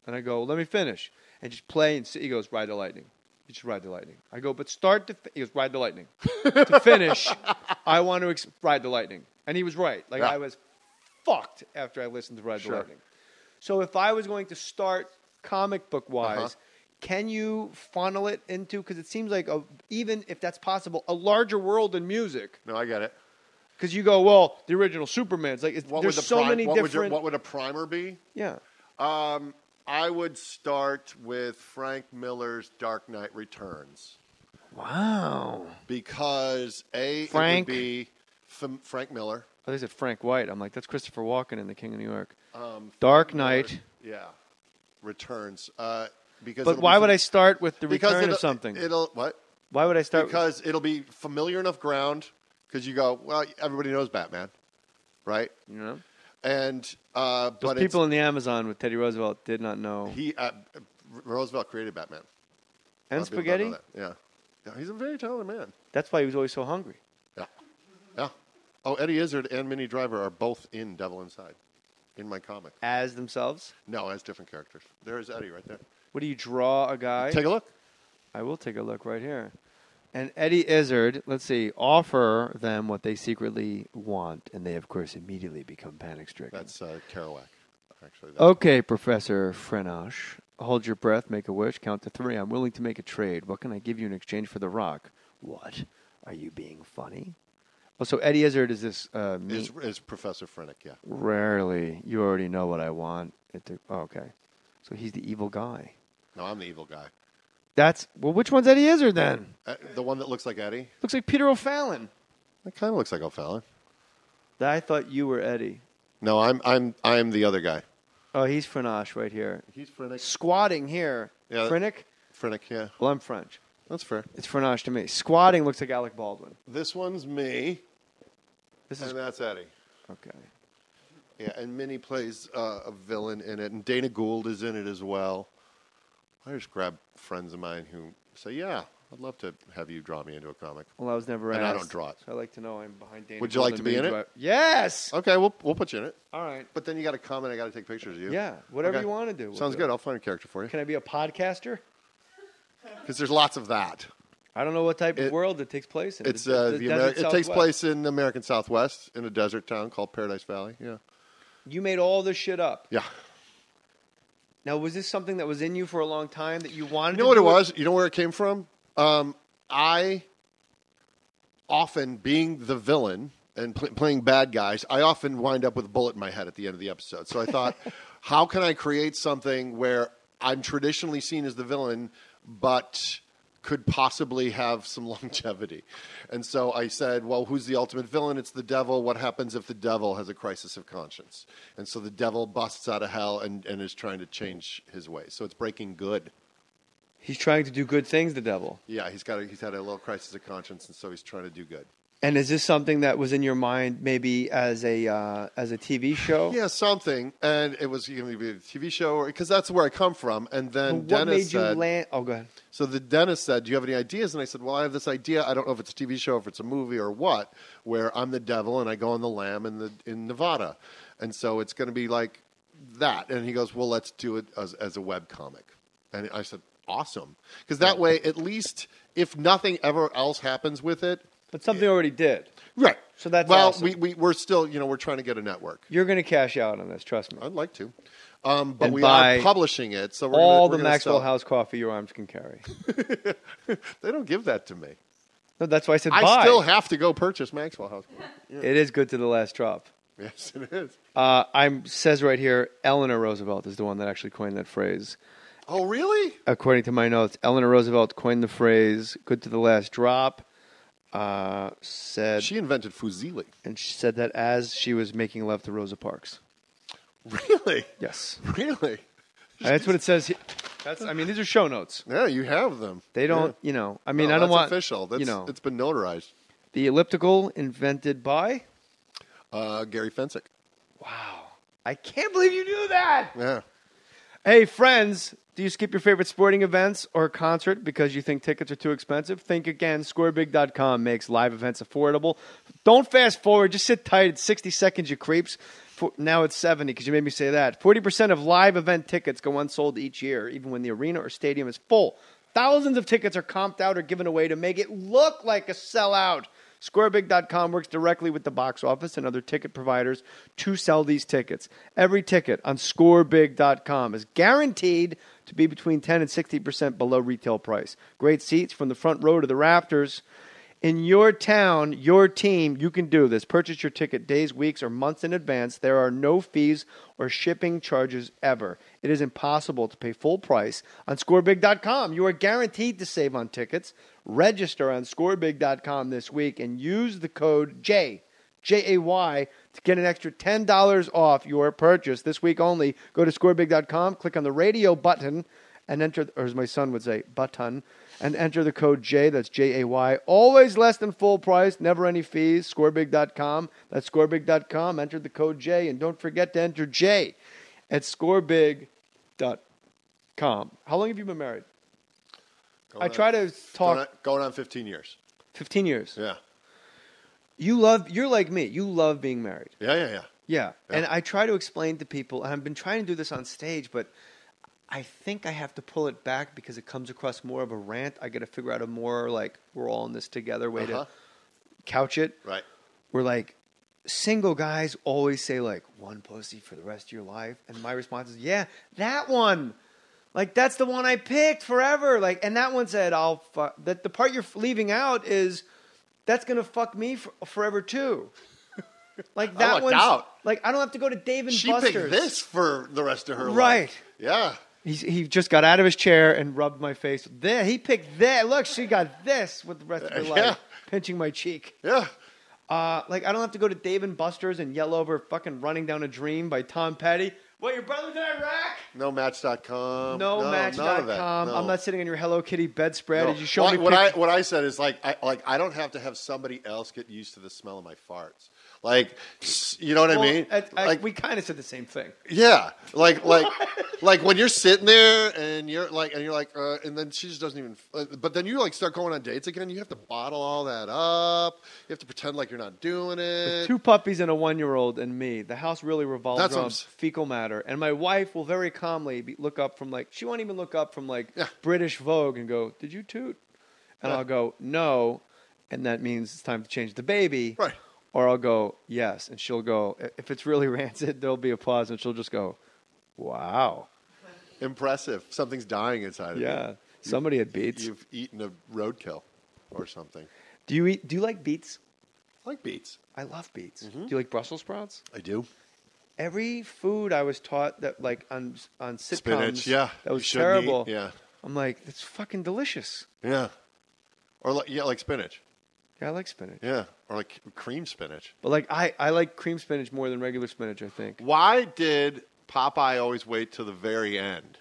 And I go, let me finish. And just play and see. He goes, ride the lightning. You just ride the lightning. I go, but start to... He goes, ride the lightning. To finish, I want to ride the lightning. And he was right. Like, I was fucked after I listened to Ride the Lightning. So if I was going to start comic book-wise, can you funnel it into... Because it seems like, even if that's possible, a larger world than music. No, I get it. Because you go, well, the original Superman's like... There's so many different... What would a primer be? Yeah. I would start with Frank Miller's Dark Knight Returns. Wow. Because, it would be Frank Miller. Oh, they said Frank White. I'm like, that's Christopher Walken in The King of New York. Dark Knight. Yeah. Returns. But why would I start with the return of something? What? Why would I start? Because it'll be familiar enough ground. Because you go, well, everybody knows Batman, right? You know? And but people in the Amazon with Teddy Roosevelt did not know. Roosevelt created Batman. And spaghetti? Yeah. He's a very talented man. That's why he was always so hungry. Yeah. Oh, Eddie Izzard and Minnie Driver are both in Devil Inside, in my comic. As themselves? No, as different characters. There's Eddie right there. What do you draw a guy? Take a look. I will take a look right here. And Eddie Izzard, let's see, offer them what they secretly want, and they, of course, immediately become panic-stricken. That's Kerouac, actually. Okay, Professor Frenash. Hold your breath, make a wish, count to 3. I'm willing to make a trade. What can I give you in exchange for the rock? What? Are you being funny? Oh, so Eddie Izzard is this... is Professor Frennick, yeah. Rarely. You already know what I want. Okay. So he's the evil guy. No, I'm the evil guy. Well, which one's Eddie Izzard then? The one that looks like Eddie? Looks like Peter O'Fallon. It kind of looks like O'Fallon. I thought you were Eddie. No, I'm the other guy. Oh, he's Frenash right here. He's Frennick. Squatting here. Yeah, Frennick? Frennick, yeah. Well, I'm French. That's fair. It's Frenash to me. Squatting looks like Alec Baldwin. This one's me. And that's Eddie. Okay. Yeah, and Minnie plays a villain in it, and Dana Gould is in it as well. I just grab friends of mine who say, yeah, I'd love to have you draw me into a comic. Well, I was never asked. And I don't draw it. So I like to know I'm behind Dana. Would you like to be in it? Yes! Okay, we'll put you in it. All right. But then you got to comment. I got to take pictures of you. Yeah, whatever you want to do. Sounds good. I'll find a character for you. Can I be a podcaster? Because there's lots of that. I don't know what type of world it takes place in. It's it takes place in the American Southwest in a desert town called Paradise Valley. Yeah. You made all this shit up. Yeah. Now, was this something that was in you for a long time that you wanted to do? You know what it was? You know where it came from? I often, being the villain and playing bad guys, I often wind up with a bullet in my head at the end of the episode. So I thought, how can I create something where I'm traditionally seen as the villain, but could possibly have some longevity? And so I said, well, who's the ultimate villain? It's the devil. What happens if the devil has a crisis of conscience? And so the devil busts out of hell and is trying to change his ways. So it's breaking good. He's trying to do good things, the devil. Yeah, he's had a little crisis of conscience, and so he's trying to do good. And is this something that was in your mind maybe as a TV show? Yeah, something. And it was going to be a TV show because that's where I come from. And then Dennis said... Oh, go ahead. So the dentist said, do you have any ideas? And I said, well, I have this idea. I don't know if it's a TV show, if it's a movie or what, where I'm the devil and I go on the lam in Nevada. And so it's going to be like that. And he goes, well, let's do it as a webcomic. And I said, awesome. Because that way, at least if nothing ever else happens with it... But something already did. Right. So that's well, awesome. we're still, we're trying to get a network. You're going to cash out on this, trust me. I'd like to. But we are publishing it. So we're the Maxwell House coffee your arms can carry. They don't give that to me. No, that's why I said buy. I still have to go purchase Maxwell House coffee. Yeah. It is good to the last drop. Yes, it is. Says right here, Eleanor Roosevelt is the one that actually coined that phrase. Oh, really? According to my notes, Eleanor Roosevelt coined the phrase "good to the last drop." Said she invented fusilli, and she said that as she was making love to Rosa Parks. Really? Yes. Really? That's what it says. These are show notes. Yeah, you have them. They don't, No, I don't want official. That's it's been notarized. The elliptical invented by Gary Fensick. Wow, I can't believe you knew that. Yeah. Hey, friends. Do you skip your favorite sporting events or concert because you think tickets are too expensive? Think again. ScoreBig.com makes live events affordable. Don't fast forward. Just sit tight. It's 60 seconds, you creeps. Now it's 70 because you made me say that. 40% of live event tickets go unsold each year, even when the arena or stadium is full. Thousands of tickets are comped out or given away to make it look like a sellout. ScoreBig.com works directly with the box office and other ticket providers to sell these tickets. Every ticket on ScoreBig.com is guaranteed to be between 10 and 60% below retail price. Great seats from the front row to the rafters. In your town, your team, you can do this. Purchase your ticket days, weeks, or months in advance. There are no fees or shipping charges ever. It is impossible to pay full price on ScoreBig.com. You are guaranteed to save on tickets. Register on ScoreBig.com this week and use the code Jay, J-A-Y, to get an extra $10 off your purchase this week only. Go to ScoreBig.com, click on the radio button, and enter, or as my son would say, button, and enter the code J, that's J-A-Y. Always less than full price, never any fees. ScoreBig.com, that's ScoreBig.com. Enter the code J, and don't forget to enter J at ScoreBig.com. How long have you been married? Try to talk. Going on 15 years. 15 years. Yeah. You're like me. You love being married. Yeah. And I try to explain to people, and I've been trying to do this on stage, but I think I have to pull it back because it comes across more of a rant. I got to figure out a more like we're all in this together way to couch it. Right. We're like single guys always say like one pussy for the rest of your life, and my response is that one. Like that's the one I picked forever. Like, and that one said I'll fuck. That the part you're leaving out is that's gonna fuck me forever too. Like that one's out. Like I don't have to go to Dave and Buster's. She picked this for the rest of her life. Right. Yeah. He just got out of his chair and rubbed my face. There, he picked that. Look, she got this with the rest of her life, pinching my cheek. Yeah. Like I don't have to go to Dave and Buster's and yell over fucking "Running Down a Dream" by Tom Petty. What, your brother's in Iraq? No Match.com. No Match.com. I'm not sitting on your Hello Kitty bedspread. Did you show me? What I said is I don't have to have somebody else get used to the smell of my farts. Like, you know what I mean? We kind of said the same thing. Yeah, like when you're sitting there and you're like, and then she just doesn't even. But then you like start going on dates again. You have to bottle all that up. You have to pretend like you're not doing it. With 2 puppies and a 1-year-old and me, the house really revolves around fecal matter. And my wife will very calmly look up from she won't even look up from British Vogue and go, "Did you toot?" And I'll go, "No," and that means it's time to change the baby. Right. Or I'll go, "Yes," and she'll go, if it's really rancid, there'll be a pause, and she'll just go, "Wow. Impressive. Something's dying inside of you. Yeah. Somebody had beets. You've eaten a roadkill or something. Do you like beets? I like beets. I love beets. Mm-hmm. Do you like Brussels sprouts? I do. Every food I was taught that on sitcoms Spinach, that was terrible. Eat, yeah. I'm like, it's fucking delicious. Yeah. Or like spinach. Yeah, I like spinach. Yeah. Or like cream spinach. But I like cream spinach more than regular spinach, I think. Why did Popeye always wait till the very end?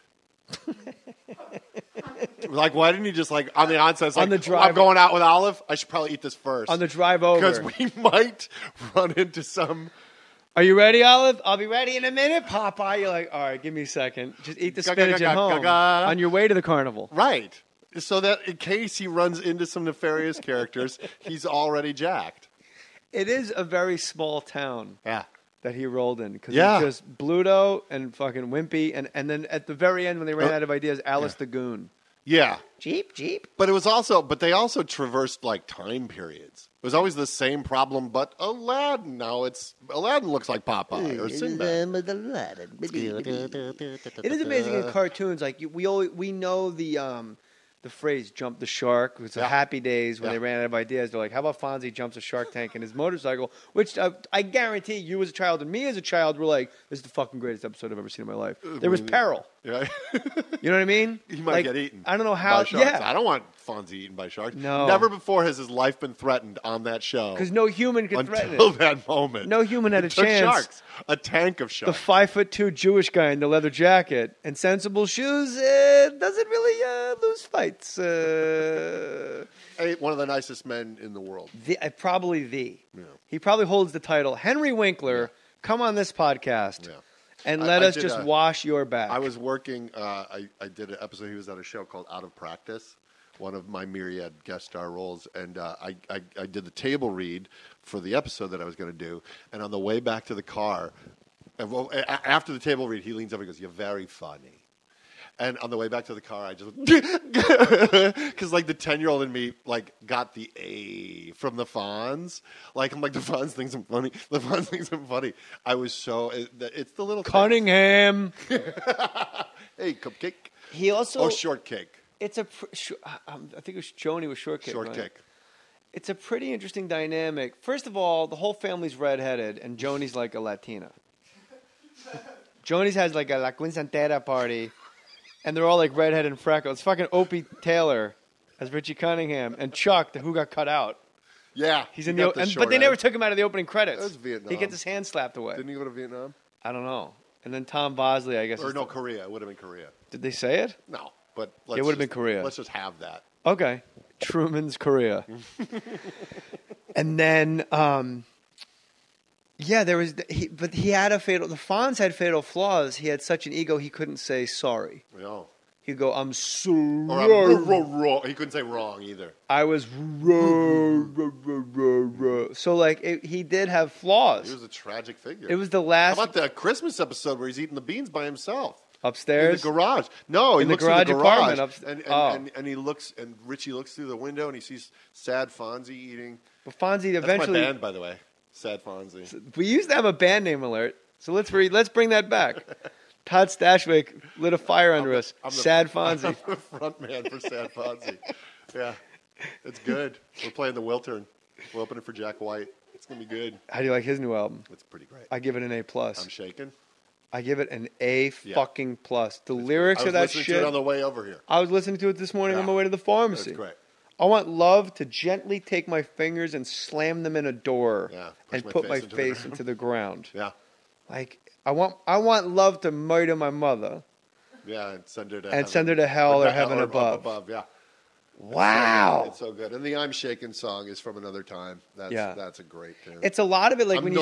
Why didn't he just on the onset, on the drive, I'm going out with Olive, I should probably eat this first. On the drive over. Because we might run into some... Are you ready, Olive? I'll be ready in a minute, Popeye. You're like, all right, give me a second. Just eat the spinach at home on your way to the carnival. Right. So that in case he runs into some nefarious characters, he's already jacked. It is a very small town. Yeah. That he rolled in. Because it's just Bluto and fucking Wimpy. And then at the very end, when they ran out of ideas, Alice the Goon. Yeah. Jeep. But they also traversed time periods. It was always the same problem, but Aladdin. Now Aladdin looks like Popeye or Sinbad. It is amazing in cartoons. We know the phrase "jump the shark." It was the Happy Days when they ran out of ideas. They're like, how about Fonzie jumps a shark tank in his motorcycle? Which I guarantee you as a child and me as a child were like, this is the fucking greatest episode I've ever seen in my life. There was peril. Yeah. You know what I mean? He might get eaten. I don't know how. By sharks. I don't want Fonzie eaten by sharks. No. Never before has his life been threatened on that show. Because no human could threaten it. Until that moment. No human had a chance. Sharks. A tank of sharks. The 5'2" Jewish guy in the leather jacket and sensible shoes doesn't really lose fights. One of the nicest men in the world. Probably the. Yeah. He probably holds the title. Henry Winkler, come on this podcast. Yeah. And let us just wash your back. I was working, I did an episode, he was at a show called Out of Practice, one of my myriad guest star roles, and I did the table read for the episode that I was going to do, and on the way back to the car, And after the table read, he leans over and goes, "You're very funny." And on the way back to the car, I just because like the 10-year-old in me like got the A from the Fonz. Like I'm like the Fonz thinks I'm funny. The Fonz thinks I'm funny. I was so it's the little Cunningham. Hey, cupcake. He also shortcake. It's I think it was Joni with shortcake. Shortcake. Right? It's a pretty interesting dynamic. First of all, the whole family's redheaded, and Joni's like a Latina. Joni's has like a La Quinceañera party. And they're all like redhead and freckles. It's fucking Opie Taylor as Richie Cunningham and Chuck, who got cut out. Yeah, he's in but they never took him out of the opening credits. That was Vietnam. He gets his hand slapped away. Didn't he go to Vietnam? I don't know. And then Tom Bosley, I guess. Or no, Korea. It would have been Korea. Did they say it? No, but it would have been Korea. Let's just have that. Okay, Truman's Korea. And then. Yeah, there was, but he had the Fonz had fatal flaws. He had such an ego, he couldn't say sorry. No. He'd go, I'm sorry. Or I'm wrong. He couldn't say wrong either. I was wrong. So, like, he did have flaws. He was a tragic figure. It was the last. How about the Christmas episode where he's eating the beans by himself? Upstairs? In the garage. No, in the garage apartment. And he looks, and Richie looks through the window and he sees sad Fonzie eating. But Fonzie eventually. That's my band, by the way. Sad Fonzie. We used to have a band name alert, so let's bring that back. Todd Stashwick lit a fire under us. Sad Fonzie. I'm the front man for Sad Fonzie. Yeah, it's good. We're playing the Wiltern. We're opening for Jack White. It's gonna be good. How do you like his new album? It's pretty great. I give it an A+. I'm shaking. I give it an A fucking plus. The lyrics of that shit. I was listening to it on the way over here. I was listening to it this morning on my way to the pharmacy. That's great. I want love to gently take my fingers and slam them in a door and put my face into the ground. Yeah. Like I want love to murder my mother. Yeah, and send her to hell or heaven above. Yeah. Wow. It's so good. And the I'm Shaking song is from another time. That's a great tune. It's a lot of it like when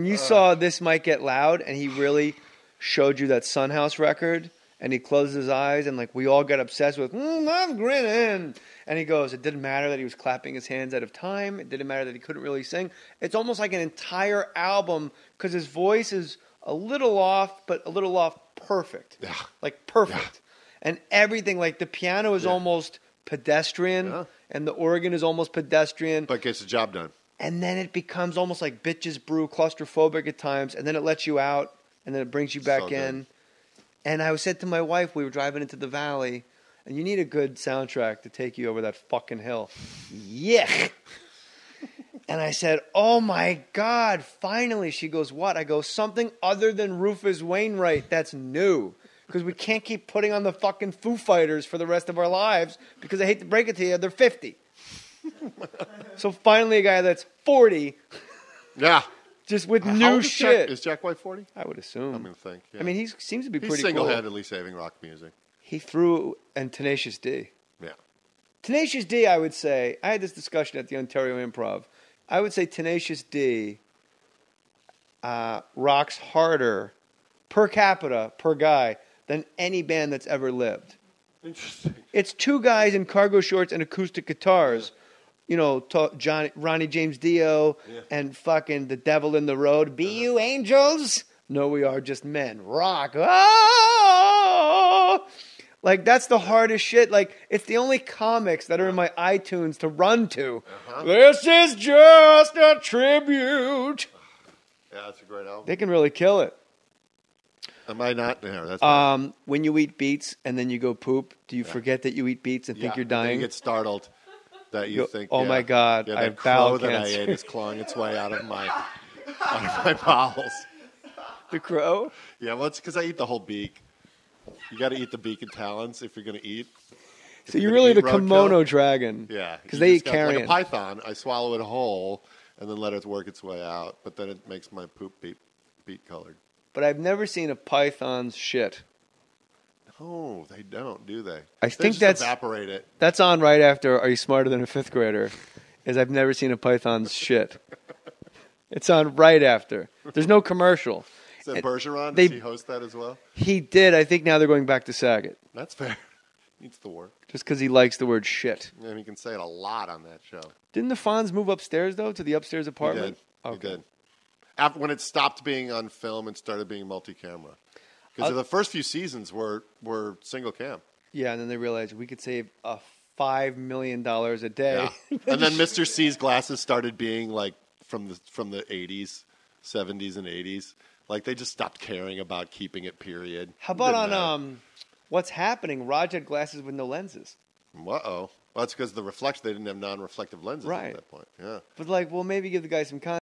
you saw This Might Get Loud and he really showed you that Sunhouse record. And he closes his eyes, and like we all got obsessed with, I'm grinning. And he goes, it didn't matter that he was clapping his hands out of time. It didn't matter that he couldn't really sing. It's almost like an entire album because his voice is a little off, but a little off perfect. Yeah. Like perfect. Yeah. And everything, like the piano is almost pedestrian, and the organ is almost pedestrian. But gets the job done. And then it becomes almost like Bitches Brew, claustrophobic at times, and then it lets you out, and then it brings you back in. Good. And I said to my wife, we were driving into the valley, and you need a good soundtrack to take you over that fucking hill. Yuck. And I said, oh, my God, finally. She goes, what? I go, something other than Rufus Wainwright that's new. Because we can't keep putting on the fucking Foo Fighters for the rest of our lives because I hate to break it to you, they're 50. So finally a guy that's 40. Yeah. Just with new shit. Is Jack White 40? I would assume. I'm going to think. Yeah. I mean, he seems to be pretty single-handedly saving rock music. He threw, and Tenacious D. Yeah. Tenacious D, I would say, I had this discussion at the Ontario Improv. I would say Tenacious D rocks harder per capita, per guy, than any band that's ever lived. Interesting. It's two guys in cargo shorts and acoustic guitars. You know, Ronnie James Dio and fucking The Devil in the Road. Be you angels? No, we are just men. Rock. Oh! Like, that's the hardest shit. Like, it's the only comics that are in my iTunes to run to. This is just a tribute. Yeah, that's a great album. They can really kill it. Am I not there? That's when you eat beets and then you go poop, do you forget that you eat beets and think you're dying? You get startled. That you think, oh my God, I have bowel cancer. That I ate is clawing its way out of my bowels. The crow? Yeah, well, it's because I eat the whole beak. You got to eat the beak and talons if you're going to eat. So you're really the kimono dragon. Yeah. Because they eat carrion. Like a python, I swallow it whole and then let it work its way out. But then it makes my poop beet colored. But I've never seen a python's shit. No, they don't, do they? I think that's evaporate it. That's on right after Are You Smarter Than a Fifth Grader? Is I've never seen a python's shit. It's on right after. There's no commercial. Is that Bergeron? Does he host that as well? He did. I think now they're going back to Saget. That's fair. Needs the work. Just because he likes the word shit. Yeah, he can say it a lot on that show. Didn't the Fonz move upstairs, though, to the upstairs apartment? He did. when it stopped being on film and started being multi-camera. Because the first few seasons were single cam. Yeah, and then they realized we could save $5 million a day. Yeah. And then Mr. C's glasses started being like from the 80s, 70s, and 80s. Like they just stopped caring about keeping it period. How about on What's Happening? Raj had glasses with no lenses. Uh-oh. Well, that's because the reflection, they didn't have non-reflective lenses right. at that point. Yeah. But like, well, maybe give the guy some